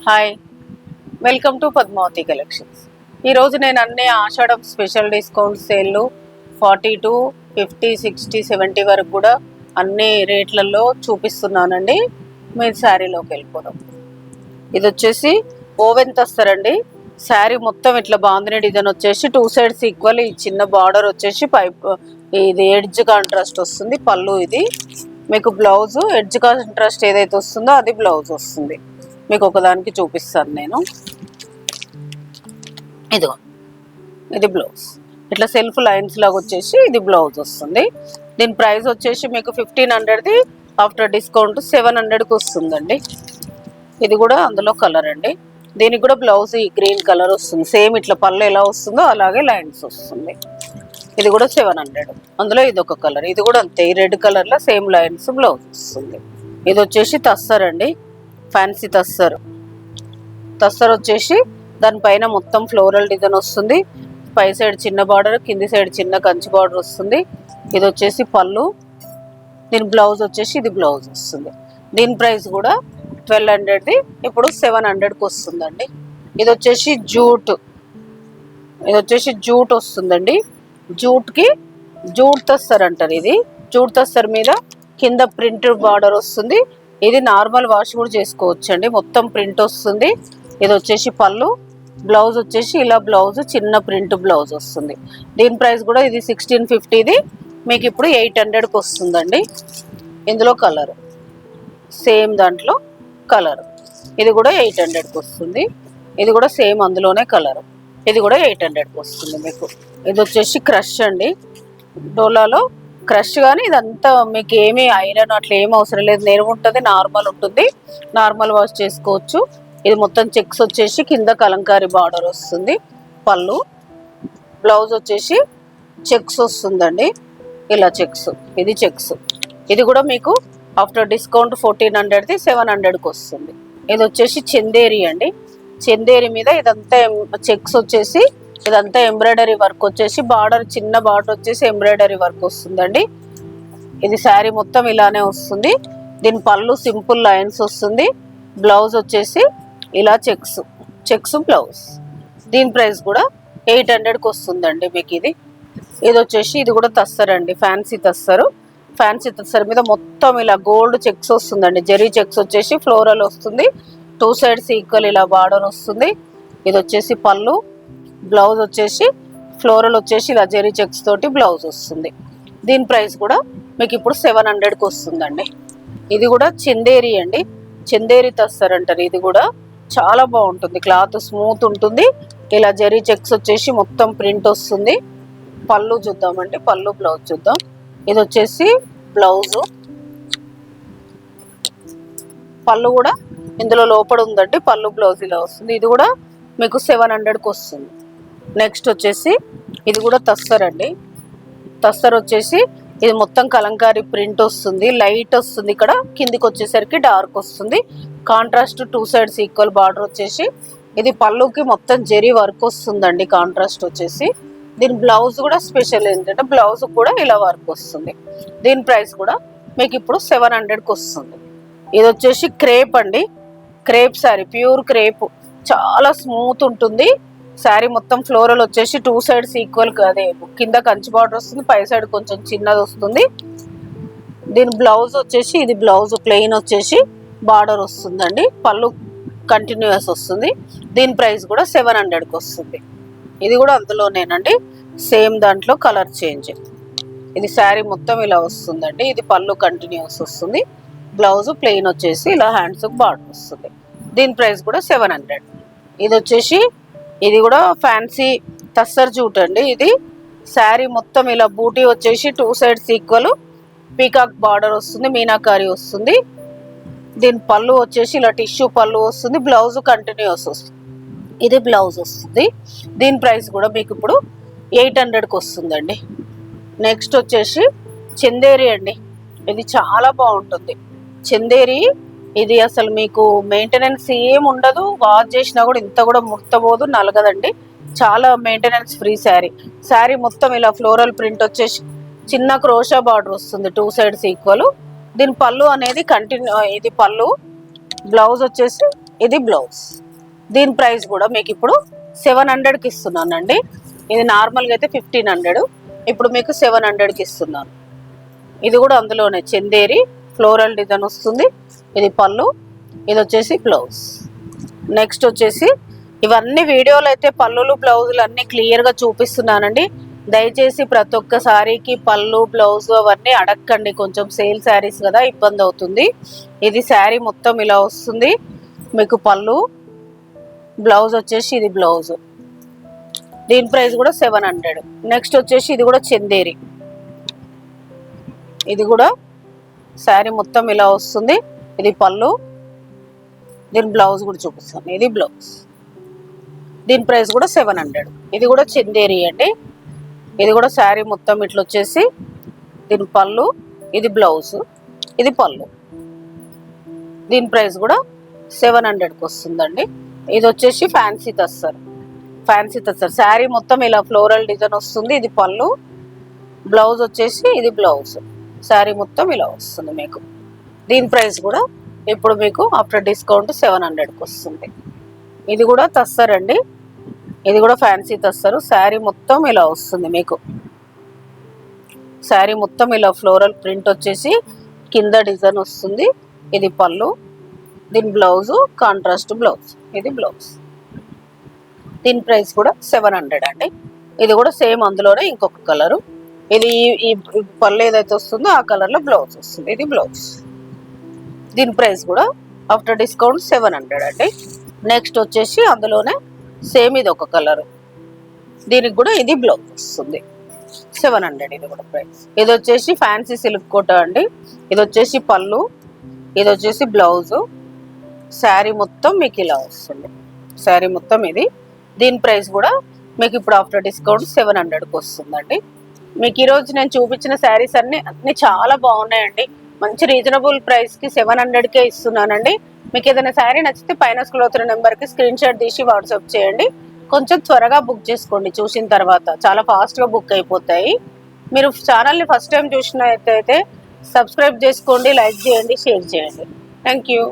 Hi, welcome to Padmavati collections. ఈరోజు నేను అన్ని ఆషాఢం స్పెషల్ డిస్కౌంట్ సేల్లు 40 to 50, 60, 70 వరకు కూడా అన్ని రేట్లలో చూపిస్తున్నానండి. మీరు శారీలోకి వెళ్ళిపోదాం. ఇది వచ్చేసి ఓవెన్ తస్తారండి. శారీ మొత్తం ఇట్లా బాందిని డిజైన్ వచ్చేసి 2 sides ఈక్వల్. ఈ చిన్న బార్డర్ వచ్చేసి పైప్ ఇది ఎడ్జ్ కాంట్రాస్ట్ వస్తుంది. పళ్ళు ఇది మీకు బ్లౌజ్ ఎడ్జ్ కాంట్రాస్ట్ ఏదైతే వస్తుందో అది బ్లౌజ్ వస్తుంది. మీకు ఒకదానికి చూపిస్తాను నేను. ఇదిగో ఇది బ్లౌజ్ ఇట్లా సెల్ఫ్ లైన్స్ లాగా వచ్చేసి ఇది బ్లౌజ్ వస్తుంది. దీని ప్రైస్ వచ్చేసి మీకు 1500ది ఆఫ్టర్ డిస్కౌంట్ 700కి వస్తుందండి. ఇది కూడా అందులో కలర్ అండి. దీనికి కూడా బ్లౌజ్ ఈ గ్రీన్ కలర్ వస్తుంది. సేమ్ ఇట్లా పళ్ళు ఎలా వస్తుందో అలాగే లైన్స్ వస్తుంది. ఇది కూడా 700. అందులో ఇది ఒక కలర్, ఇది కూడా అంతే. ఈ రెడ్ కలర్లో సేమ్ లైన్స్ బ్లౌజ్ వస్తుంది. ఇది వచ్చేసి తస్సర్ అండి, ఫ్యాన్సీ తస్సర్. తస్సర్ వచ్చేసి దానిపైన మొత్తం ఫ్లోరల్ డిజైన్ వస్తుంది. పై సైడ్ చిన్న బార్డర్, కింది సైడ్ చిన్న కంచి బార్డర్ వస్తుంది. ఇది వచ్చేసి పళ్ళు. దీని బ్లౌజ్ వచ్చేసి ఇది బ్లౌజ్ వస్తుంది. దీని ప్రైస్ కూడా 1200ది ఇప్పుడు 700కి వస్తుందండి. ఇది వచ్చేసి జూట్, ఇది వచ్చేసి జూట్ వస్తుందండి. జూట్కి జూట్ తస్సర్ అంటారు. ఇది జూట్ తస్సర్ మీద కింద ప్రింట్ బార్డర్ వస్తుంది. ఇది నార్మల్ వాష్ కూడా చేసుకోవచ్చు అండి. మొత్తం ప్రింట్ వస్తుంది. ఇది వచ్చేసి పళ్ళు. బ్లౌజ్ వచ్చేసి ఇలా బ్లౌజ్ చిన్న ప్రింట్ బ్లౌజ్ వస్తుంది. దీని ప్రైస్ కూడా ఇది 1650ది మీకు ఇప్పుడు 800కి వస్తుందండి. ఇందులో కలర్ సేమ్ దాంట్లో కలర్. ఇది కూడా 800కి వస్తుంది. ఇది కూడా సేమ్ అందులోనే కలర్. ఇది కూడా 800కి వస్తుంది మీకు. ఇది వచ్చేసి క్రష్ అండి, డోలాలో క్రష్. కానీ ఇదంతా మీకు ఏమీ ఐరన్ అట్లా ఏం అవసరం లేదు. నెరువు ఉంటుంది, నార్మల్ ఉంటుంది, నార్మల్ వాష్ చేసుకోవచ్చు. ఇది మొత్తం చెక్స్ వచ్చేసి కింద కలంకారీ బార్డర్ వస్తుంది. పళ్ళు. బ్లౌజ్ వచ్చేసి చెక్స్ వస్తుందండి, ఇలా చెక్స్. ఇది చెక్స్. ఇది కూడా మీకు ఆఫ్టర్ డిస్కౌంట్ 1400ది 700కి వస్తుంది. ఇది వచ్చేసి చందేరి అండి. చందేరి మీద ఇదంతా చెక్స్ వచ్చేసి ఇదంతా ఎంబ్రాయిడరీ వర్క్ వచ్చేసి బార్డర్ చిన్న బార్డర్ వచ్చేసి ఎంబ్రాయిడరీ వర్క్ వస్తుందండి. ఇది శారీ మొత్తం ఇలానే వస్తుంది. దీని పళ్ళు సింపుల్ లైన్స్ వస్తుంది. బ్లౌజ్ వచ్చేసి ఇలా చెక్స్, చెక్స్ బ్లౌజ్. దీని ప్రైస్ కూడా 800కి వస్తుందండి మీకు. ఇది వచ్చేసి ఇది కూడా తస్సర్ అండి, ఫ్యాన్సీ తస్సరు. ఫ్యాన్సీ తస్సర్ మీద మొత్తం ఇలా గోల్డ్ చెక్స్ వస్తుందండి. జరీ చెక్స్ వచ్చేసి ఫ్లోరల్ వస్తుంది. 2 sides ఈక్వల్ ఇలా బార్డర్ వస్తుంది. ఇది వచ్చేసి పళ్ళు. బ్లౌజ్ వచ్చేసి ఫ్లోరల్ వచ్చేసి ఇలా జరీ చెక్స్ తోటి బ్లౌజ్ వస్తుంది. దీని ప్రైస్ కూడా మీకు ఇప్పుడు 700కి వస్తుందండి. ఇది కూడా చందేరి అండి, చందేరి తస్సర్ అంటారు. ఇది కూడా చాలా బాగుంటుంది, క్లాత్ స్మూత్ ఉంటుంది. ఇలా జరీ చెక్స్ వచ్చేసి మొత్తం ప్రింట్ వస్తుంది. పళ్ళు చూద్దామండి, పళ్ళు బ్లౌజ్ చూద్దాం. ఇది వచ్చేసి బ్లౌజు. పళ్ళు కూడా ఇందులో లోపల ఉందండి. పళ్ళు బ్లౌజ్ ఇలా వస్తుంది. ఇది కూడా మీకు 700కి వస్తుంది. నెక్స్ట్ వచ్చేసి ఇది కూడా తస్సర్ అండి. తస్సర్ వచ్చేసి ఇది మొత్తం కలంకారీ ప్రింట్ వస్తుంది, లైట్ వస్తుంది. ఇక్కడ కిందికి వచ్చేసరికి డార్క్ వస్తుంది. కాంట్రాస్ట్ 2 sides ఈక్వల్ బార్డర్ వచ్చేసి ఇది పళ్ళుకి మొత్తం జరీ వర్క్ వస్తుందండి. కాంట్రాస్ట్ వచ్చేసి దీని బ్లౌజ్ కూడా స్పెషల్ ఏంటంటే బ్లౌజ్ కూడా ఇలా వర్క్ వస్తుంది. దీని ప్రైస్ కూడా మీకు ఇప్పుడు 700కి వస్తుంది. ఇది వచ్చేసి క్రేప్ అండి, క్రేప్ శారీ, ప్యూర్ క్రేప్. చాలా స్మూత్ ఉంటుంది శారీ. మొత్తం ఫ్లోరల్ వచ్చేసి 2 sides ఈక్వల్. అదే కింద కంచి బార్డర్ వస్తుంది, పై సైడ్ కొంచెం చిన్నది వస్తుంది. దీని బ్లౌజ్ వచ్చేసి ఇది బ్లౌజ్ ప్లెయిన్ వచ్చేసి బార్డర్ వస్తుందండి. పళ్ళు కంటిన్యూస్ వస్తుంది. దీని ప్రైస్ కూడా 700కి వస్తుంది. ఇది కూడా అందులోనేనండి, సేమ్ దాంట్లో కలర్ చేంజ్. ఇది శారీ మొత్తం ఇలా వస్తుందండి. ఇది పళ్ళు కంటిన్యూస్ వస్తుంది. బ్లౌజ్ ప్లెయిన్ వచ్చేసి ఇలా హ్యాండ్స్కి బార్డర్ వస్తుంది. దీని ప్రైస్ కూడా 700. ఇది వచ్చేసి ఇది కూడా ఫ్యాన్సీ తస్సర్ జూట్ అండి. ఇది శారీ మొత్తం ఇలా బూటీ వచ్చేసి 2 sides ఈక్వల్ పీకాక్ బార్డర్ వస్తుంది, మీనాకారి వస్తుంది. దీని పళ్ళు వచ్చేసి ఇలా టిష్యూ పళ్ళు వస్తుంది. బ్లౌజ్ కంటిన్యూస్ వస్తుంది. ఇది బ్లౌజ్ వస్తుంది. దీని ప్రైస్ కూడా మీకు ఇప్పుడు 800కి వస్తుందండి. నెక్స్ట్ వచ్చేసి చందేరి అండి. ఇది చాలా బాగుంటుంది చందేరి. ఇది అసలు మీకు మెయింటెనెన్స్ ఏం ఉండదు. వాష్ చేసినా కూడా ఇంత కూడా ముడతపోదు, నలగదండి. చాలా మెయింటెనెన్స్ ఫ్రీ శారీ. శారీ మొత్తం ఇలా ఫ్లోరల్ ప్రింట్ వచ్చేసి చిన్న క్రోషా బార్డర్ వస్తుంది 2 sides ఈక్వల్. దీని పళ్ళు అనేది కంటిన్యూ, ఇది పళ్ళు. బ్లౌజ్ వచ్చేసి ఇది బ్లౌజ్. దీని ప్రైస్ కూడా మీకు ఇప్పుడు 700కి ఇస్తున్నానండి. ఇది నార్మల్గా అయితే 1500, ఇప్పుడు మీకు 700కి ఇస్తున్నాను. ఇది కూడా అందులోనే చందేరి ఫ్లోరల్ డిజైన్ వస్తుంది. ఇది పళ్ళు, ఇది వచ్చేసి బ్లౌజ్. నెక్స్ట్ వచ్చేసి ఇవన్నీ వీడియోలు అయితే పళ్ళులు బ్లౌజులు అన్నీ క్లియర్గా చూపిస్తున్నానండి. దయచేసి ప్రతి ఒక్క శారీకి పళ్ళు బ్లౌజ్ అవన్నీ అడగండి, కొంచెం సేల్ శారీస్ కదా ఇబ్బంది అవుతుంది. ఇది శారీ మొత్తం ఇలా వస్తుంది మీకు. పళ్ళు బ్లౌజ్ వచ్చేసి ఇది బ్లౌజ్. దీని ప్రైస్ కూడా 700. నెక్స్ట్ వచ్చేసి ఇది కూడా చందేరి. ఇది కూడా శారీ మొత్తం ఇలా వస్తుంది. ఇది పళ్ళు, దీని బ్లౌజ్ కూడా చూపిస్తాను. ఇది బ్లౌజ్. దీని ప్రైస్ కూడా 700. ఇది కూడా చందేరి అండి. ఇది కూడా శారీ మొత్తం ఇట్లా వచ్చేసి దీని పళ్ళు, ఇది బ్లౌజ్, ఇది పళ్ళు. దీని ప్రైస్ కూడా 700కి వస్తుందండి. ఇది వచ్చేసి ఫ్యాన్సీ తస్సర్. ఫ్యాన్సీ తస్సర్ శారీ మొత్తం ఇలా ఫ్లోరల్ డిజైన్ వస్తుంది. ఇది పళ్ళు, బ్లౌజ్ వచ్చేసి ఇది బ్లౌజ్. శారీ మొత్తం ఇలా వస్తుంది మీకు. దీని ప్రైస్ కూడా ఇప్పుడు మీకు ఆఫ్టర్ డిస్కౌంట్ 700కి వస్తుంది. ఇది కూడా తస్సర్ అండి. ఇది కూడా ఫ్యాన్సీ తస్సరు. శారీ మొత్తం ఇలా వస్తుంది మీకు. శారీ మొత్తం ఇలా ఫ్లోరల్ ప్రింట్ వచ్చేసి కింద డిజైన్ వస్తుంది. ఇది పళ్ళు, దీని బ్లౌజు కాంట్రాస్ట్ బ్లౌజ్, ఇది బ్లౌజ్. దీని ప్రైస్ కూడా 700 అండి. ఇది కూడా సేమ్ అందులోనే ఇంకొక కలరు. ఇది ఈ పళ్ళు ఏదైతే వస్తుందో ఆ కలర్లో బ్లౌజ్ వస్తుంది. ఇది బ్లౌజ్. దీని ప్రైస్ కూడా ఆఫ్టర్ డిస్కౌంట్ 700 అండి. నెక్స్ట్ వచ్చేసి అందులోనే సేమ్ ఇది ఒక కలరు. దీనికి కూడా ఇది బ్లౌజ్ వస్తుంది 700. ఇది కూడా ప్రైస్. ఇది వచ్చేసి ఫ్యాన్సీ సిల్క్ కోట అండి. ఇది వచ్చేసి పళ్ళు, ఇది వచ్చేసి బ్లౌజు. శారీ మొత్తం మీకు ఇలా వస్తుంది. శారీ మొత్తం ఇది. దీని ప్రైస్ కూడా మీకు ఇప్పుడు ఆఫ్టర్ డిస్కౌంట్ 700కి వస్తుందండి. మీకు ఈరోజు నేను చూపించిన శారీస్ అన్నీ చాలా బాగున్నాయండి. మంచి రీజనబుల్ ప్రైస్కి 700కే ఇస్తున్నానండి. మీకు ఏదైనా శారీ నచ్చితే పైన స్క్రోల్ అవుతున్న నెంబర్కి స్క్రీన్ షాట్ తీసి వాట్సాప్ చేయండి. కొంచెం త్వరగా బుక్ చేసుకోండి. చూసిన తర్వాత చాలా ఫాస్ట్గా బుక్ అయిపోతాయి. మీరు ఛానల్ని ఫస్ట్ టైం చూసినట్టయితే సబ్స్క్రైబ్ చేసుకోండి, లైక్ చేయండి, షేర్ చేయండి. Thank you.